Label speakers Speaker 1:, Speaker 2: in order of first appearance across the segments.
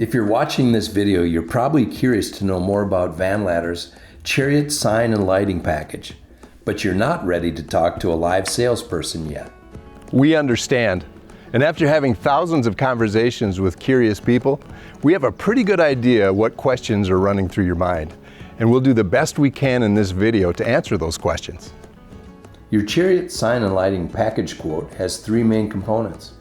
Speaker 1: If you're watching this video, you're probably curious to know more about Van Ladder's Chariot sign and lighting package, but you're not ready to talk to a live salesperson yet.
Speaker 2: We understand. And after having thousands of conversations with curious people, we have a pretty good idea what questions are running through your mind. And we'll do the best we can in this video to answer those questions.
Speaker 1: Your Chariot sign and lighting package quote has three main components.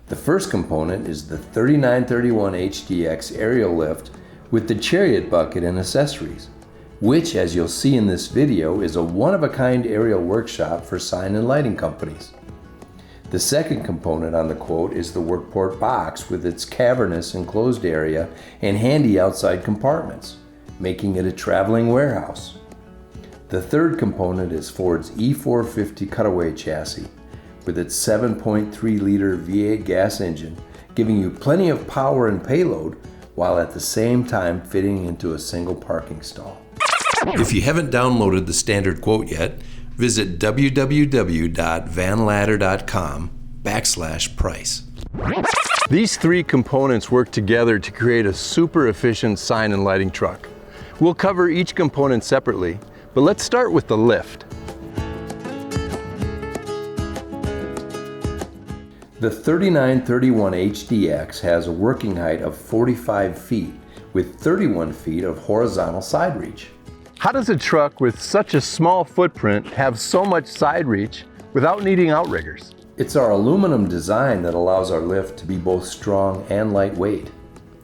Speaker 1: The first component is the 3931 HDX aerial lift with the Chariot Bucket and accessories, which, as you'll see in this video, is a one-of-a-kind aerial workshop for sign and lighting companies. The second component on the quote is the Workport Box with its cavernous enclosed area and handy outside compartments, making it a traveling warehouse. The third component is Ford's E450 cutaway chassis with its 7.3-liter V8 gas engine, giving you plenty of power and payload while at the same time fitting into a single parking stall. If you haven't downloaded the standard quote yet, visit www.vanladder.com/price.
Speaker 2: These three components work together to create a super efficient sign and lighting truck. We'll cover each component separately, but let's start with the lift.
Speaker 1: The 3931 HDX has a working height of 45 feet with 31 feet of horizontal side reach.
Speaker 2: How does a truck with such a small footprint have so much side reach without needing outriggers?
Speaker 1: It's our aluminum design that allows our lift to be both strong and lightweight.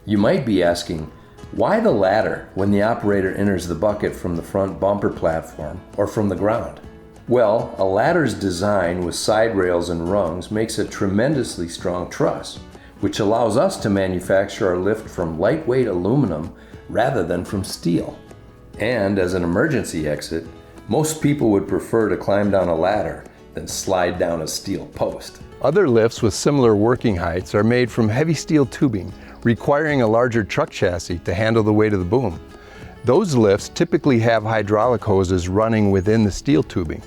Speaker 1: You might be asking, why the ladder when the operator enters the bucket from the front bumper platform or from the ground? Well, a ladder's design with side rails and rungs makes a tremendously strong truss, which allows us to manufacture our lift from lightweight aluminum rather than from steel. And as an emergency exit, most people would prefer to climb down a ladder than slide down a steel post.
Speaker 2: Other lifts with similar working heights are made from heavy steel tubing, requiring a larger truck chassis to handle the weight of the boom. Those lifts typically have hydraulic hoses running within the steel tubing.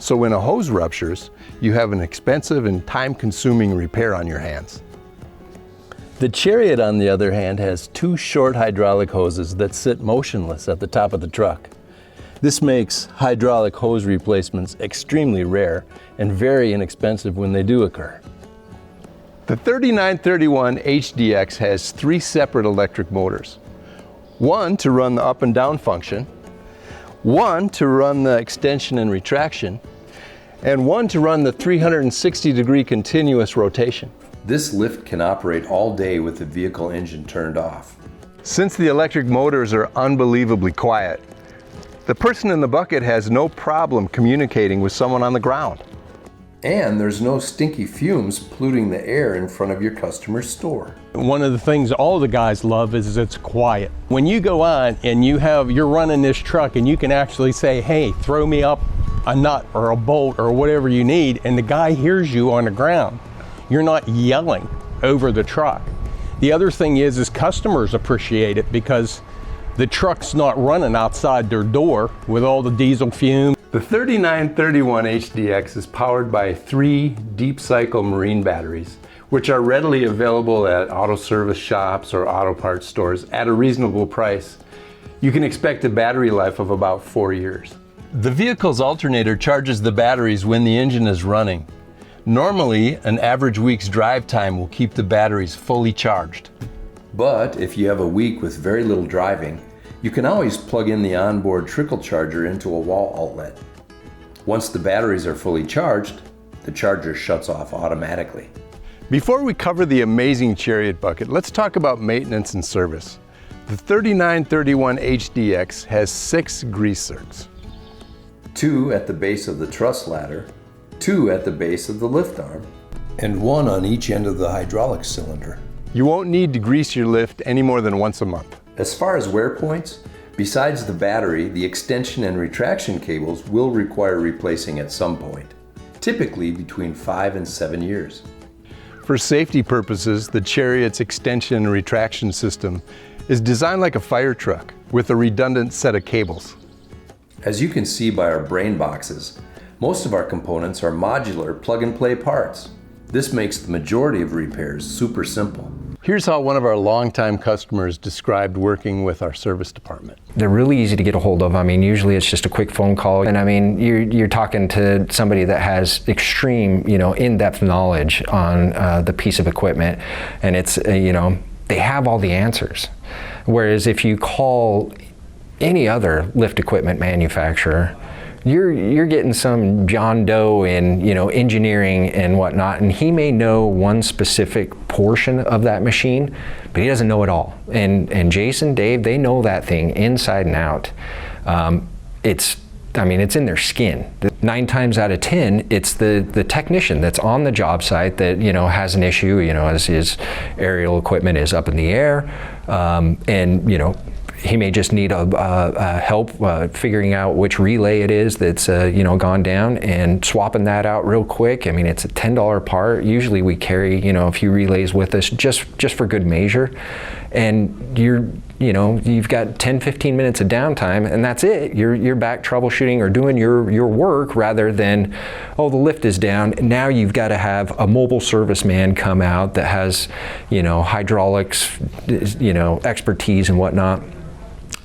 Speaker 2: So when a hose ruptures, you have an expensive and time-consuming repair on your hands.
Speaker 1: The Chariot, on the other hand, has two short hydraulic hoses that sit motionless at the top of the truck. This makes hydraulic hose replacements extremely rare and very inexpensive when they do occur.
Speaker 2: The 3931 HDX has three separate electric motors. One to run the up and down function, one to run the extension and retraction, and one to run the 360-degree continuous rotation.
Speaker 1: This lift can operate all day with the vehicle engine turned off.
Speaker 2: Since the electric motors are unbelievably quiet, the person in the bucket has no problem communicating with someone on the ground.
Speaker 1: And there's no stinky fumes polluting the air in front of your customer's store.
Speaker 3: One of the things all the guys love is it's quiet. When you go on and you're running this truck and you can actually say, hey, throw me up a nut or a bolt or whatever you need, and the guy hears you on the ground. You're not yelling over the truck. The other thing is customers appreciate it because the truck's not running outside their door with all the diesel fumes.
Speaker 2: The 3931 HDX is powered by three deep cycle marine batteries, which are readily available at auto service shops or auto parts stores at a reasonable price. You can expect a battery life of about 4 years. The vehicle's alternator charges the batteries when the engine is running. Normally, an average week's drive time will keep the batteries fully charged.
Speaker 1: But if you have a week with very little driving, you can always plug in the onboard trickle charger into a wall outlet. Once the batteries are fully charged, the charger shuts off automatically.
Speaker 2: Before we cover the amazing Chariot Bucket, let's talk about maintenance and service. The 3931 HDX has 6 grease zerks.
Speaker 1: 2 at the base of the truss ladder, 2 at the base of the lift arm, and 1 on each end of the hydraulic cylinder.
Speaker 2: You won't need to grease your lift any more than once a month.
Speaker 1: As far as wear points, besides the battery, the extension and retraction cables will require replacing at some point, typically between 5 and 7 years.
Speaker 2: For safety purposes, the Chariot's extension and retraction system is designed like a fire truck with a redundant set of cables.
Speaker 1: As you can see by our brain boxes, most of our components are modular plug-and-play parts. This makes the majority of repairs super simple.
Speaker 2: Here's how one of our longtime customers described working with our service department.
Speaker 4: They're really easy to get a hold of. I mean, usually it's just a quick phone call. And I mean, you're talking to somebody that has extreme, in-depth knowledge on the piece of equipment. And it's, they have all the answers. Whereas if you call any other lift equipment manufacturer, you're getting some John Doe in engineering and whatnot, and he may know one specific portion of that machine, but he doesn't know it all. And Jason, Dave, they know that thing inside and out. It's in their skin. 9 times out of 10, it's the technician that's on the job site that has an issue. As his aerial equipment is up in the air, and he may just need help figuring out which relay it is that's gone down and swapping that out real quick. I mean, it's a $10 part. Usually we carry a few relays with us just for good measure, and you've got 10-15 minutes of downtime, and that's it. You're back troubleshooting or doing your work, rather than, the lift is down. Now you've got to have a mobile service man come out that has hydraulics expertise and whatnot.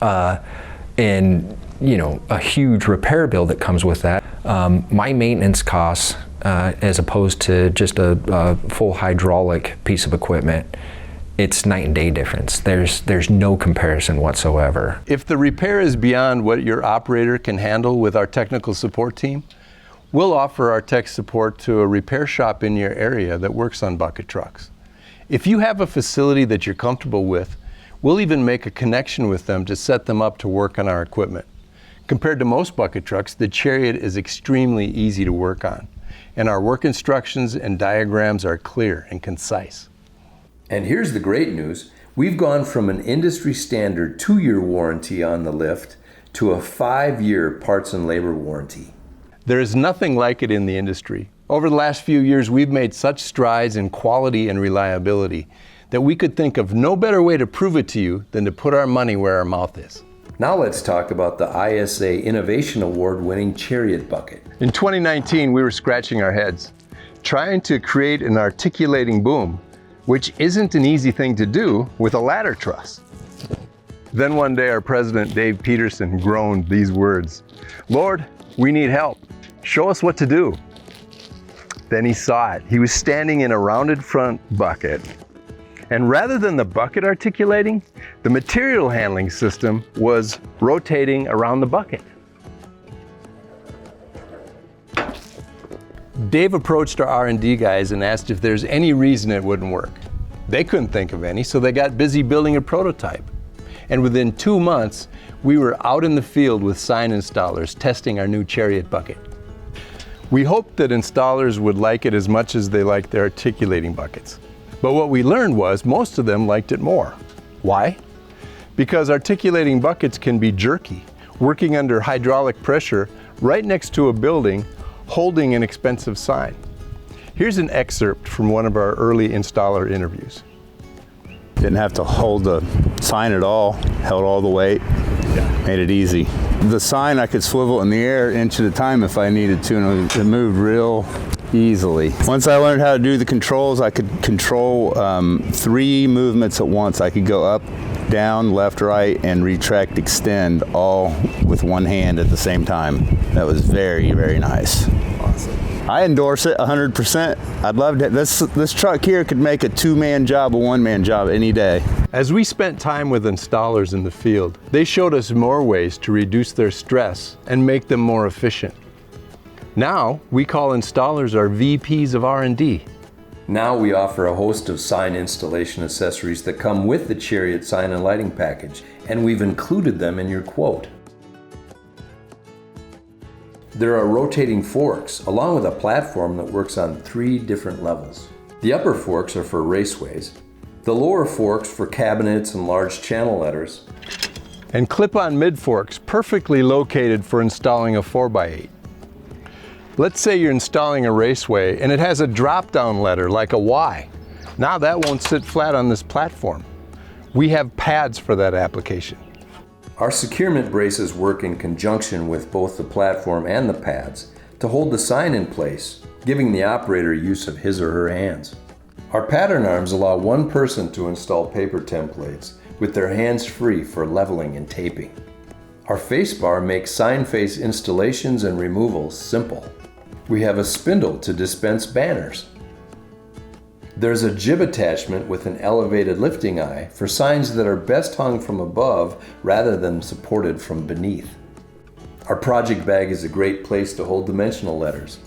Speaker 4: And a huge repair bill that comes with that. My maintenance costs, as opposed to just a full hydraulic piece of equipment, it's night and day difference. There's no comparison whatsoever.
Speaker 2: If the repair is beyond what your operator can handle with our technical support team, we'll offer our tech support to a repair shop in your area that works on bucket trucks. If you have a facility that you're comfortable with, we'll even make a connection with them to set them up to work on our equipment. Compared to most bucket trucks, the Chariot is extremely easy to work on, and our work instructions and diagrams are clear and concise.
Speaker 1: And here's the great news. We've gone from an industry standard 2-year warranty on the lift to a 5-year parts and labor warranty.
Speaker 2: There is nothing like it in the industry. Over the last few years, we've made such strides in quality and reliability that we could think of no better way to prove it to you than to put our money where our mouth is.
Speaker 1: Now let's talk about the ISA Innovation Award-winning Chariot Bucket.
Speaker 2: In 2019, we were scratching our heads, trying to create an articulating boom, which isn't an easy thing to do with a ladder truss. Then one day, our president, Dave Peterson, groaned these words, "Lord, we need help. Show us what to do." Then he saw it. He was standing in a rounded front bucket, and rather than the bucket articulating, the material handling system was rotating around the bucket. Dave approached our R&D guys and asked if there's any reason it wouldn't work. They couldn't think of any, so they got busy building a prototype. And within 2 months, we were out in the field with sign installers testing our new Chariot bucket. We hoped that installers would like it as much as they liked their articulating buckets. But what we learned was most of them liked it more. Why? Because articulating buckets can be jerky, working under hydraulic pressure right next to a building, holding an expensive sign. Here's an excerpt from one of our early installer interviews.
Speaker 5: Didn't have to hold the sign at all, held all the weight, made it easy. The sign I could swivel in the air inch at a time if I needed to, and it moved real easily. Once I learned how to do the controls, I could control 3 movements at once. I could go up, down, left, right, and retract, extend, all with one hand at the same time. That was very, very nice. Awesome. I endorse it 100%. I'd love to. This truck here could make a 2-man job, a 1-man job any day.
Speaker 2: As we spent time with installers in the field, they showed us more ways to reduce their stress and make them more efficient. Now, we call installers our VPs of R&D.
Speaker 1: Now we offer a host of sign installation accessories that come with the Chariot sign and lighting package, and we've included them in your quote. There are rotating forks, along with a platform that works on 3 different levels. The upper forks are for raceways, the lower forks for cabinets and large channel letters,
Speaker 2: and clip-on mid-forks perfectly located for installing a 4x8. Let's say you're installing a raceway and it has a drop-down letter like a Y. Now that won't sit flat on this platform. We have pads for that application.
Speaker 1: Our securement braces work in conjunction with both the platform and the pads to hold the sign in place, giving the operator use of his or her hands. Our pattern arms allow one person to install paper templates with their hands free for leveling and taping. Our face bar makes sign face installations and removals simple. We have a spindle to dispense banners. There's a jib attachment with an elevated lifting eye for signs that are best hung from above rather than supported from beneath. Our project bag is a great place to hold dimensional letters,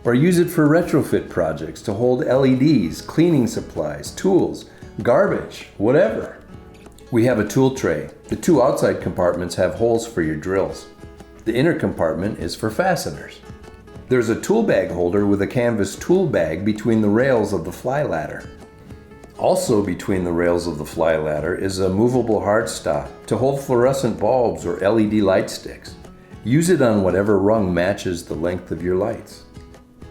Speaker 1: or use it for retrofit projects to hold LEDs, cleaning supplies, tools, garbage, whatever. We have a tool tray. The two outside compartments have holes for your drills. The inner compartment is for fasteners. There's a tool bag holder with a canvas tool bag between the rails of the fly ladder. Also between the rails of the fly ladder is a movable hard stop to hold fluorescent bulbs or LED light sticks. Use it on whatever rung matches the length of your lights.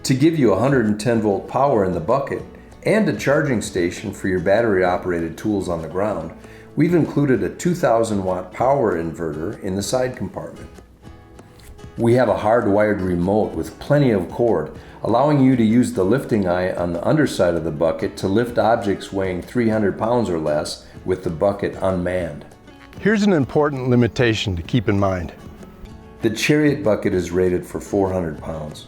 Speaker 1: To give you 110 volt power in the bucket and a charging station for your battery operated tools on the ground, we've included a 2000 watt power inverter in the side compartment. We have a hardwired remote with plenty of cord, allowing you to use the lifting eye on the underside of the bucket to lift objects weighing 300 pounds or less with the bucket unmanned.
Speaker 2: Here's an important limitation to keep in mind.
Speaker 1: The Chariot Bucket is rated for 400 pounds.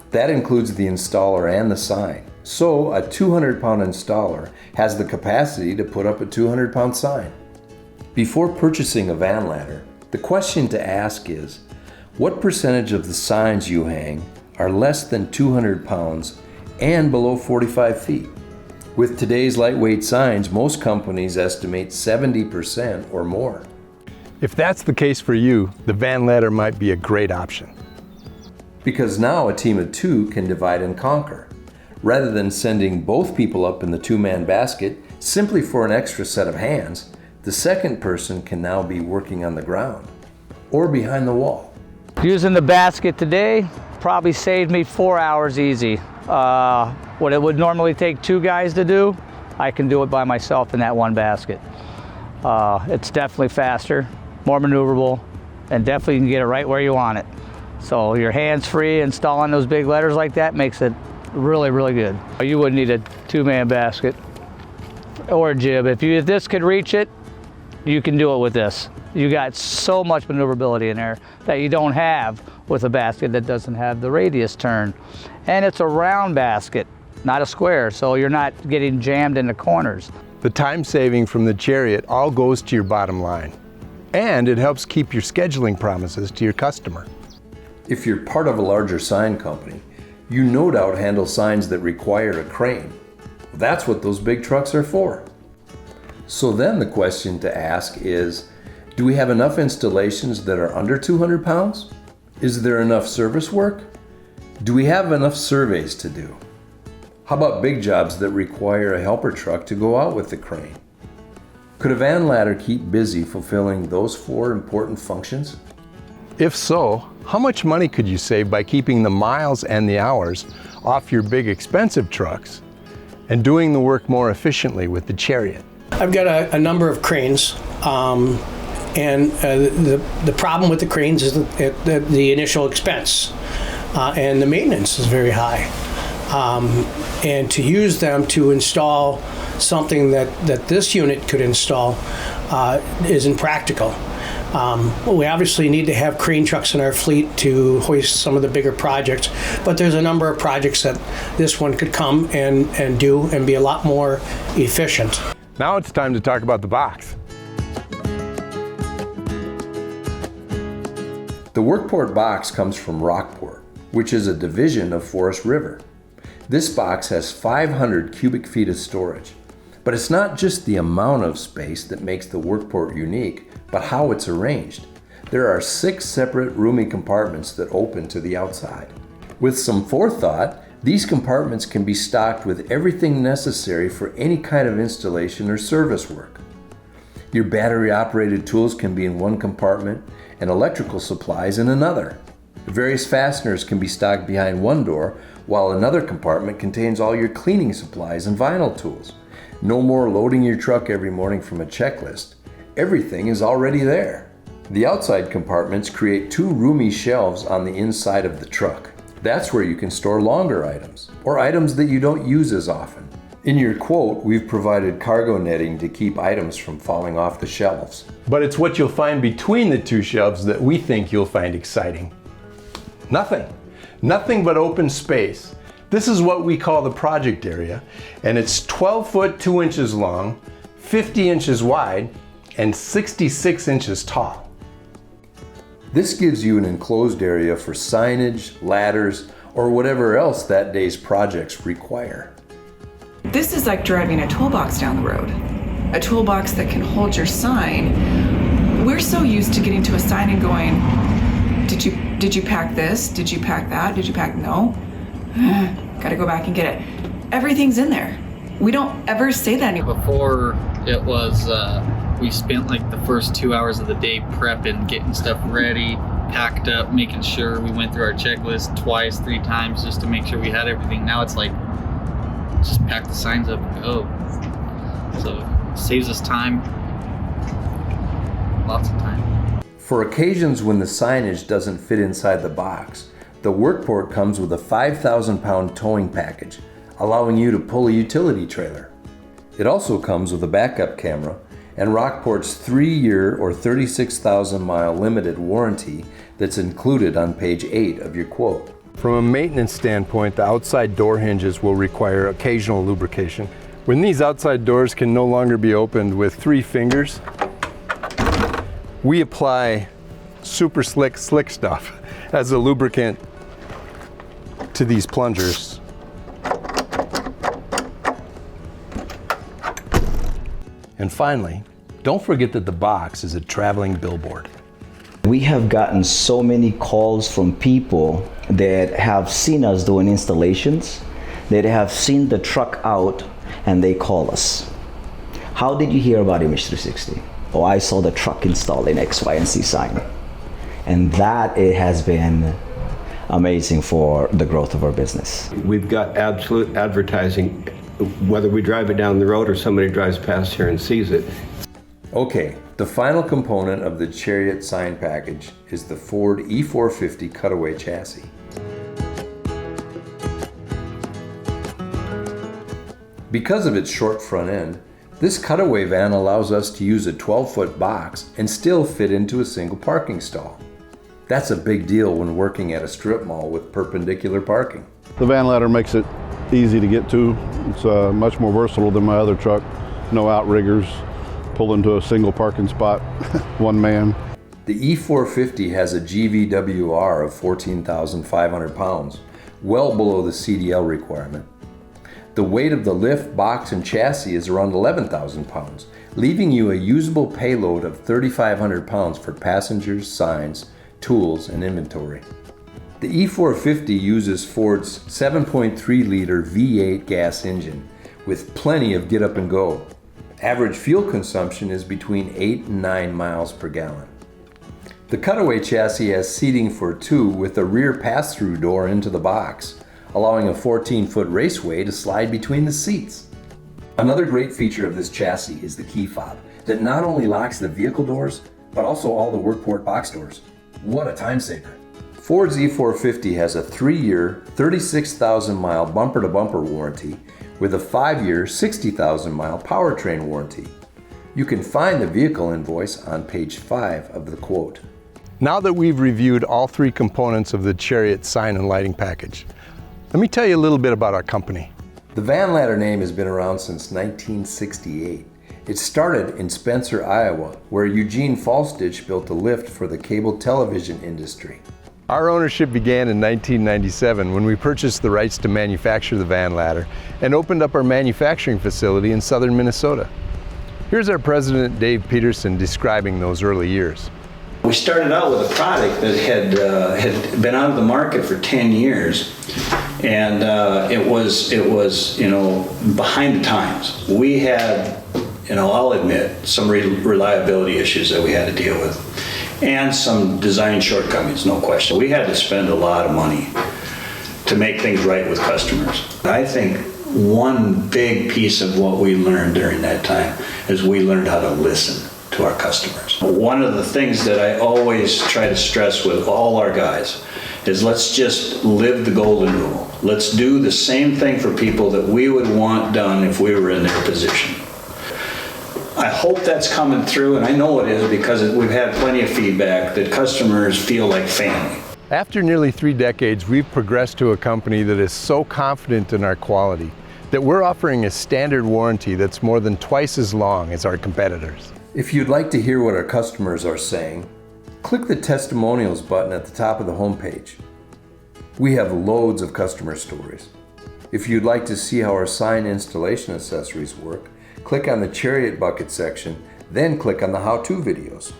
Speaker 1: That includes the installer and the sign. So a 200 pound installer has the capacity to put up a 200 pound sign. Before purchasing a van ladder, the question to ask is, what percentage of the signs you hang are less than 200 pounds and below 45 feet? With today's lightweight signs, most companies estimate 70% or more.
Speaker 2: If that's the case for you, the van ladder might be a great option.
Speaker 1: Because now a team of two can divide and conquer. Rather than sending both people up in the two-man basket simply for an extra set of hands, the second person can now be working on the ground or behind the wall.
Speaker 6: Using the basket today probably saved me 4 hours easy. What it would normally take two guys to do, I can do it by myself in that one basket. It's definitely faster, more maneuverable, and definitely you can get it right where you want it. So your hands free installing those big letters like that makes it really, really good. You wouldn't need a two-man basket or a jib. If this could reach it, you can do it with this. You got so much maneuverability in there that you don't have with a basket that doesn't have the radius turn. And it's a round basket, not a square, so you're not getting jammed in the corners.
Speaker 2: The time saving from the Chariot all goes to your bottom line, and it helps keep your scheduling promises to your customer.
Speaker 1: If you're part of a larger sign company, you no doubt handle signs that require a crane. That's what those big trucks are for. So then the question to ask is, do we have enough installations that are under 200 pounds? Is there enough service work? Do we have enough surveys to do? How about big jobs that require a helper truck to go out with the crane? Could a van ladder keep busy fulfilling those four important functions?
Speaker 2: If so, how much money could you save by keeping the miles and the hours off your big expensive trucks and doing the work more efficiently with the Chariot?
Speaker 7: I've got a number of cranes, and the problem with the cranes is the initial expense, and the maintenance is very high. And to use them to install something that this unit could install isn't practical. We obviously need to have crane trucks in our fleet to hoist some of the bigger projects, but there's a number of projects that this one could come and do and be a lot more efficient.
Speaker 2: Now it's time to talk about the box.
Speaker 1: The Workport Box comes from Rockport, which is a division of Forest River. This box has 500 cubic feet of storage. But it's not just the amount of space that makes the Workport unique, but how it's arranged. There are 6 separate roomy compartments that open to the outside. With some forethought, these compartments can be stocked with everything necessary for any kind of installation or service work. Your battery-operated tools can be in one compartment and electrical supplies in another. Various fasteners can be stocked behind one door, while another compartment contains all your cleaning supplies and vinyl tools. No more loading your truck every morning from a checklist. Everything is already there. The outside compartments create 2 roomy shelves on the inside of the truck. That's where you can store longer items, or items that you don't use as often. In your quote, we've provided cargo netting to keep items from falling off the shelves.
Speaker 2: But it's what you'll find between the two shelves that we think you'll find exciting. Nothing. Nothing but open space. This is what we call the project area, and it's 12 foot 2 inches long, 50 inches wide, and 66 inches tall.
Speaker 1: This gives you an enclosed area for signage, ladders, or whatever else that day's projects require.
Speaker 8: This is like driving a toolbox down the road. A toolbox that can hold your sign. We're so used to getting to a sign and going, did you pack this? Did you pack that? Did you pack, no? Gotta go back and get it. Everything's in there. We don't ever say that anymore.
Speaker 9: Before it was, we spent like the first 2 hours of the day prepping, getting stuff ready, packed up, making sure we went through our checklist twice, 3 times just to make sure we had everything. Now it's like, just pack the signs up and go. So it saves us time, lots of time.
Speaker 1: For occasions when the signage doesn't fit inside the box, the Workport comes with a 5,000-pound towing package, allowing you to pull a utility trailer. It also comes with a backup camera and Rockport's 3-year or 36,000-mile limited warranty that's included on page 8 of your quote.
Speaker 2: From a maintenance standpoint, the outside door hinges will require occasional lubrication. When these outside doors can no longer be opened with 3 fingers, we apply super slick stuff as a lubricant to these plungers. And finally, don't forget that the box is a traveling billboard.
Speaker 10: We have gotten so many calls from people that have seen us doing installations, that have seen the truck out, and they call us. How did you hear about Image 360? Oh, I saw the truck installed in X, Y, and Z sign. And that it has been amazing for the growth of our business.
Speaker 11: We've got absolute advertising, whether we drive it down the road or somebody drives past here and sees it.
Speaker 1: Okay, the final component of the Chariot sign package is the Ford E450 cutaway chassis. Because of its short front end, this cutaway van allows us to use a 12-foot box and still fit into a single parking stall. That's a big deal when working at a strip mall with perpendicular parking.
Speaker 12: The van ladder makes it easy to get to. It's much more versatile than my other truck. No outriggers, pull into a single parking spot, one man.
Speaker 1: The E450 has a GVWR of 14,500 pounds, well below the CDL requirement. The weight of the lift, box, and chassis is around 11,000 pounds, leaving you a usable payload of 3,500 pounds for passengers, signs, tools, and inventory. The E450 uses Ford's 7.3-liter V8 gas engine with plenty of get up and go. Average fuel consumption is between 8 and 9 miles per gallon. The cutaway chassis has seating for 2 with a rear pass-through door into the box, allowing a 14-foot raceway to slide between the seats. Another great feature of this chassis is the key fob that not only locks the vehicle doors, but also all the Workport Box doors. What a time saver. Ford's E450 has a 3-year, 36,000-mile bumper-to-bumper warranty with a 5-year, 60,000-mile powertrain warranty. You can find the vehicle invoice on page 5 of the quote.
Speaker 2: Now that we've reviewed all 3 components of the Chariot sign and lighting package, let me tell you a little bit about our company.
Speaker 1: The Van Ladder name has been around since 1968. It started in Spencer, Iowa, where Eugene Falstich built a lift for the cable television industry.
Speaker 2: Our ownership began in 1997 when we purchased the rights to manufacture the Van Ladder and opened up our manufacturing facility in southern Minnesota. Here's our president, Dave Peterson, describing those early years.
Speaker 13: We started out with a product that had been out of the market for 10 years, and it was behind the times. We had, I'll admit, some reliability issues that we had to deal with, and some design shortcomings, no question. We had to spend a lot of money to make things right with customers. I think one big piece of what we learned during that time is we learned how to listen to our customers. One of the things that I always try to stress with all our guys is let's just live the golden rule. Let's do the same thing for people that we would want done if we were in their position. I hope that's coming through, and I know it is because we've had plenty of feedback that customers feel like family.
Speaker 2: After nearly 3 decades, we've progressed to a company that is so confident in our quality that we're offering a standard warranty that's more than twice as long as our competitors.
Speaker 1: If you'd like to hear what our customers are saying, click the testimonials button at the top of the homepage. We have loads of customer stories. If you'd like to see how our sign installation accessories work, click on the Chariot Bucket section, then click on the how-to videos.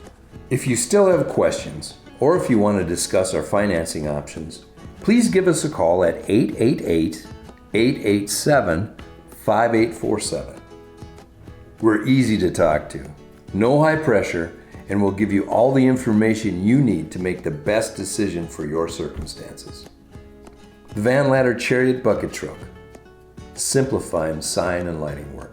Speaker 1: If you still have questions, or if you want to discuss our financing options, please give us a call at 888-887-5847. We're easy to talk to, no high pressure, and we'll give you all the information you need to make the best decision for your circumstances. The Van Ladder Chariot Bucket Truck, simplifying sign and lighting work.